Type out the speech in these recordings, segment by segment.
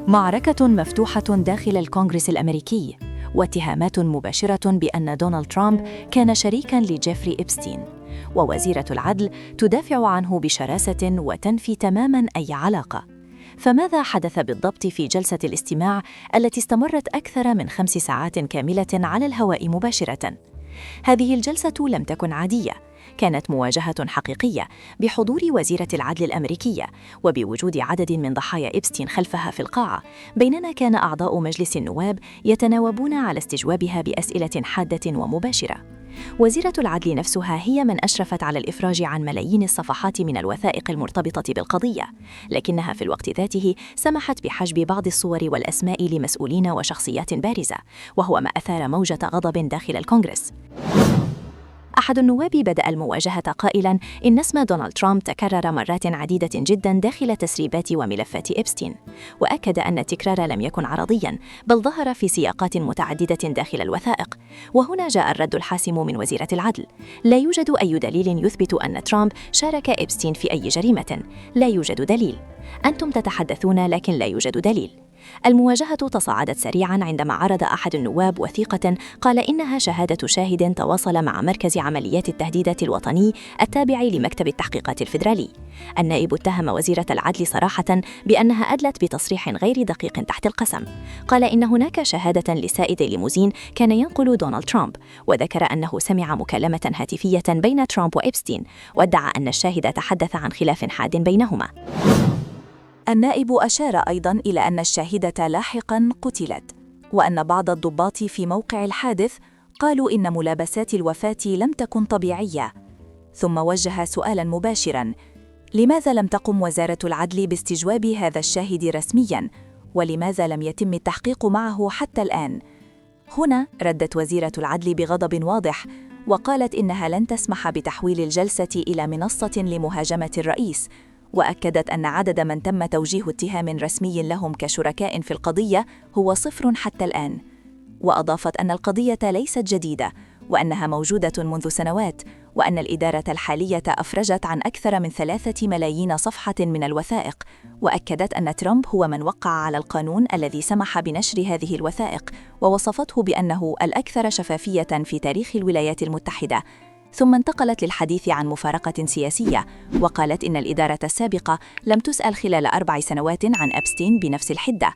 معركة مفتوحة داخل الكونغرس الأمريكي، واتهامات مباشرة بأن دونالد ترامب كان شريكاً لجيفري إبستين، ووزيرة العدل تدافع عنه بشراسة وتنفي تماماً أي علاقة. فماذا حدث بالضبط في جلسة الاستماع التي استمرت أكثر من 5 ساعات كاملة على الهواء مباشرة؟ هذه الجلسة لم تكن عادية، كانت مواجهة حقيقية بحضور وزيرة العدل الأمريكية وبوجود عدد من ضحايا إبستين خلفها في القاعة، بينما كان أعضاء مجلس النواب يتناوبون على استجوابها بأسئلة حادة ومباشرة. وزيرة العدل نفسها هي من أشرفت على الإفراج عن ملايين الصفحات من الوثائق المرتبطة بالقضية، لكنها في الوقت ذاته سمحت بحجب بعض الصور والأسماء لمسؤولين وشخصيات بارزة، وهو ما أثار موجة غضب داخل الكونغرس. أحد النواب بدأ المواجهة قائلاً إن اسم دونالد ترامب تكرر مرات عديدة جداً داخل تسريبات وملفات إبستين، وأكد أن التكرار لم يكن عرضياً بل ظهر في سياقات متعددة داخل الوثائق. وهنا جاء الرد الحاسم من وزيرة العدل: لا يوجد أي دليل يثبت أن ترامب شارك إبستين في أي جريمة، لا يوجد دليل. أنتم تتحدثون لكن لا يوجد دليل. المواجهة تصاعدت سريعاً عندما عرض أحد النواب وثيقة قال إنها شهادة شاهد تواصل مع مركز عمليات التهديدات الوطني التابع لمكتب التحقيقات الفيدرالي. النائب اتهم وزيرة العدل صراحة بأنها أدلت بتصريح غير دقيق تحت القسم. قال إن هناك شهادة لسائد ليموزين كان ينقل دونالد ترامب، وذكر أنه سمع مكالمة هاتفية بين ترامب وإبستين، وادعى أن الشاهد تحدث عن خلاف حاد بينهما. النائب أشار أيضاً إلى أن الشاهدة لاحقاً قتلت، وأن بعض الضباط في موقع الحادث قالوا إن ملابسات الوفاة لم تكن طبيعية. ثم وجه سؤالاً مباشراً: لماذا لم تقم وزارة العدل باستجواب هذا الشاهد رسمياً؟ ولماذا لم يتم التحقيق معه حتى الآن؟ هنا ردت وزيرة العدل بغضب واضح، وقالت إنها لن تسمح بتحويل الجلسة إلى منصة لمهاجمة الرئيس، وأكدت أن عدد من تم توجيه اتهام رسمي لهم كشركاء في القضية هو 0 حتى الآن. وأضافت أن القضية ليست جديدة، وأنها موجودة منذ سنوات، وأن الإدارة الحالية أفرجت عن أكثر من 3 ملايين صفحة من الوثائق. وأكدت أن ترامب هو من وقع على القانون الذي سمح بنشر هذه الوثائق، ووصفته بأنه الأكثر شفافية في تاريخ الولايات المتحدة. ثم انتقلت للحديث عن مفارقة سياسية، وقالت إن الإدارة السابقة لم تسأل خلال 4 سنوات عن إبستين بنفس الحدة.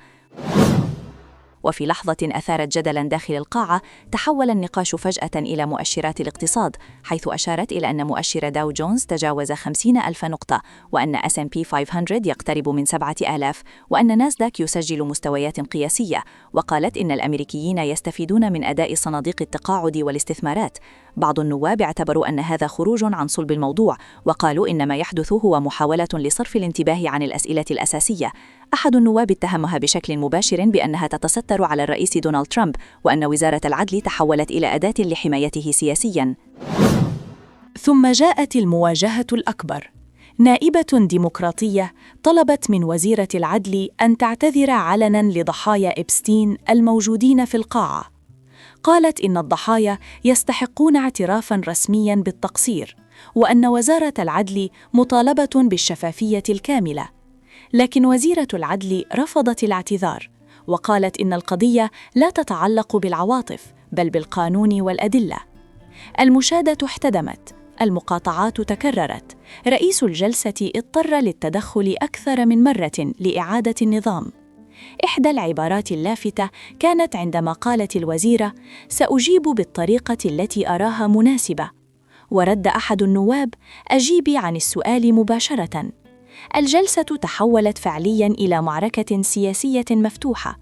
وفي لحظة أثارت جدلاً داخل القاعة، تحول النقاش فجأة إلى مؤشرات الاقتصاد، حيث أشارت إلى أن مؤشر داو جونز تجاوز 50,000 نقطة، وأن S&P 500 يقترب من 7,000، وأن ناسداك يسجل مستويات قياسية. وقالت إن الأمريكيين يستفيدون من أداء صناديق التقاعد والاستثمارات. بعض النواب اعتبروا أن هذا خروج عن صلب الموضوع، وقالوا إن ما يحدث هو محاولة لصرف الانتباه عن الأسئلة الأساسية. أحد النواب اتهمها بشكل مباشر بأنها تتستر على الرئيس دونالد ترامب، وأن وزارة العدل تحولت إلى أداة لحمايته سياسياً. ثم جاءت المواجهة الأكبر. نائبة ديمقراطية طلبت من وزيرة العدل أن تعتذر علناً لضحايا إبستين الموجودين في القاعة. قالت إن الضحايا يستحقون اعترافاً رسمياً بالتقصير، وأن وزارة العدل مطالبة بالشفافية الكاملة. لكن وزيرة العدل رفضت الاعتذار، وقالت إن القضية لا تتعلق بالعواطف بل بالقانون والأدلة. المشادة احتدمت، المقاطعات تكررت، رئيس الجلسة اضطر للتدخل أكثر من مرة لإعادة النظام. إحدى العبارات اللافتة كانت عندما قالت الوزيرة: سأجيب بالطريقة التي أراها مناسبة. ورد أحد النواب: أجيبي عن السؤال مباشرة. الجلسة تحولت فعلياً إلى معركة سياسية مفتوحة،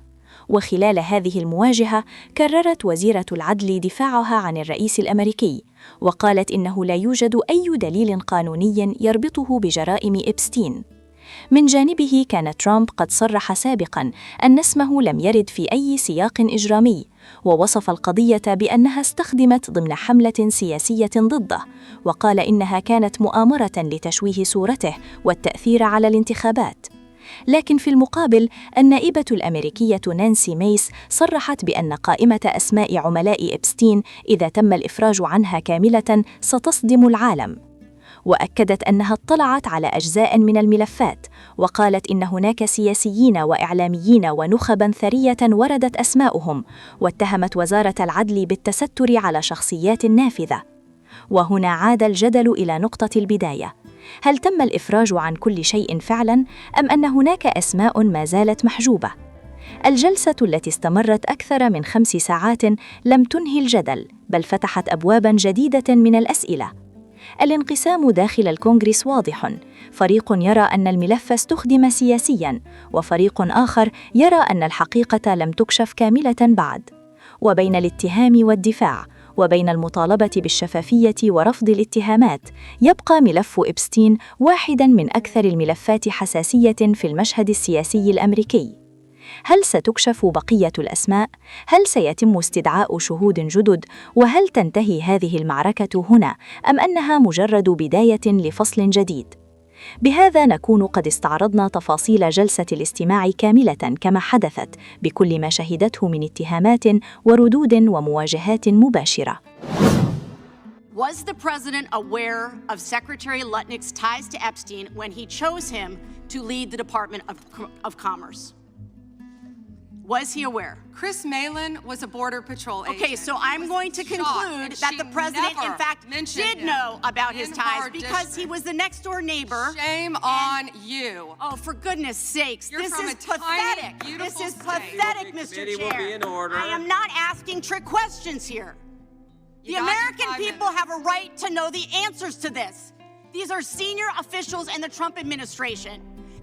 وخلال هذه المواجهة كررت وزيرة العدل دفاعها عن الرئيس الأمريكي، وقالت إنه لا يوجد أي دليل قانوني يربطه بجرائم إبستين. من جانبه كان ترامب قد صرح سابقاً أن اسمه لم يرد في أي سياق إجرامي، ووصف القضية بأنها استخدمت ضمن حملة سياسية ضده، وقال إنها كانت مؤامرة لتشويه صورته والتأثير على الانتخابات. لكن في المقابل، النائبة الأمريكية نانسي ميس صرحت بأن قائمة أسماء عملاء إبستين إذا تم الإفراج عنها كاملة ستصدم العالم. وأكدت أنها اطلعت على أجزاء من الملفات، وقالت إن هناك سياسيين وإعلاميين ونخباً ثرية وردت أسماؤهم، واتهمت وزارة العدل بالتستر على شخصيات نافذة. وهنا عاد الجدل إلى نقطة البداية: هل تم الإفراج عن كل شيء فعلاً، أم أن هناك أسماء ما زالت محجوبة؟ الجلسة التي استمرت أكثر من 5 ساعات لم تنهي الجدل، بل فتحت أبواباً جديدة من الأسئلة. الانقسام داخل الكونغرس واضح، فريق يرى أن الملف استخدم سياسياً، وفريق آخر يرى أن الحقيقة لم تكشف كاملة بعد. وبين الاتهام والدفاع، وبين المطالبة بالشفافية ورفض الاتهامات، يبقى ملف إبستين واحداً من أكثر الملفات حساسية في المشهد السياسي الأمريكي. هل ستكشف بقية الأسماء؟ هل سيتم استدعاء شهود جدد؟ وهل تنتهي هذه المعركة هنا، أم أنها مجرد بداية لفصل جديد؟ بهذا نكون قد استعرضنا تفاصيل جلسة الاستماع كاملة كما حدثت، بكل ما شهدته من اتهامات وردود ومواجهات مباشرة. Was the president aware of Secretary Lutnick's ties to Epstein when he chose him to lead the Department of Commerce? Was he aware? Chris Malin was a Border Patrol agent. Okay, so I'm going to conclude that the president, in fact, did know about his ties because he was the next-door neighbor. Shame on you. Oh, for goodness sakes, this is pathetic. This is pathetic, Mr. Chair. I am not asking trick questions here. The American people have a right to know the answers to this. These are senior officials in the Trump administration.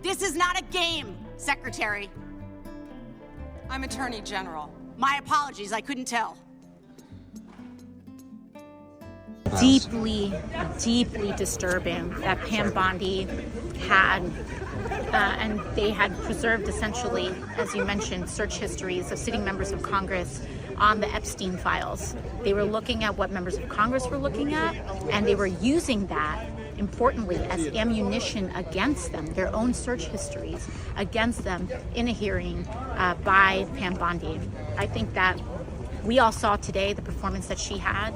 This is not a game, Secretary. I'm Attorney General. My apologies, I couldn't tell. Deeply disturbing that Pam Bondi had, and they had preserved essentially, as you mentioned, search histories of sitting members of Congress on the Epstein files. They were looking at what members of Congress were looking at, and they were using that, importantly, as ammunition against them, their own search histories against them in a hearing by Pam Bondi. I think that we all saw today the performance that she had.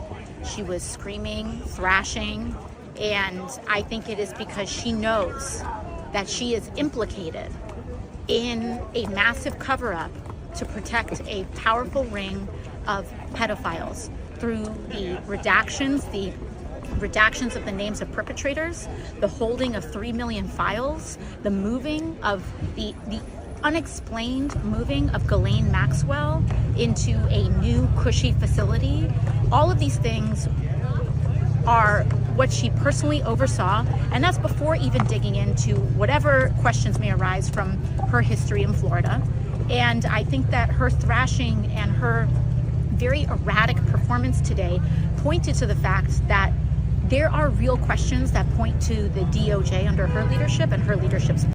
She was screaming, thrashing, and I think it is because she knows that she is implicated in a massive cover-up to protect a powerful ring of pedophiles through the redactions of the names of perpetrators, the holding of 3 million files, the moving of the unexplained moving of Ghislaine Maxwell into a new cushy facility. All of these things are what she personally oversaw, and that's before even digging into whatever questions may arise from her history in Florida. And I think that her thrashing and her very erratic performance today pointed to the fact that there are real questions that point to the DOJ under her leadership and her leadership's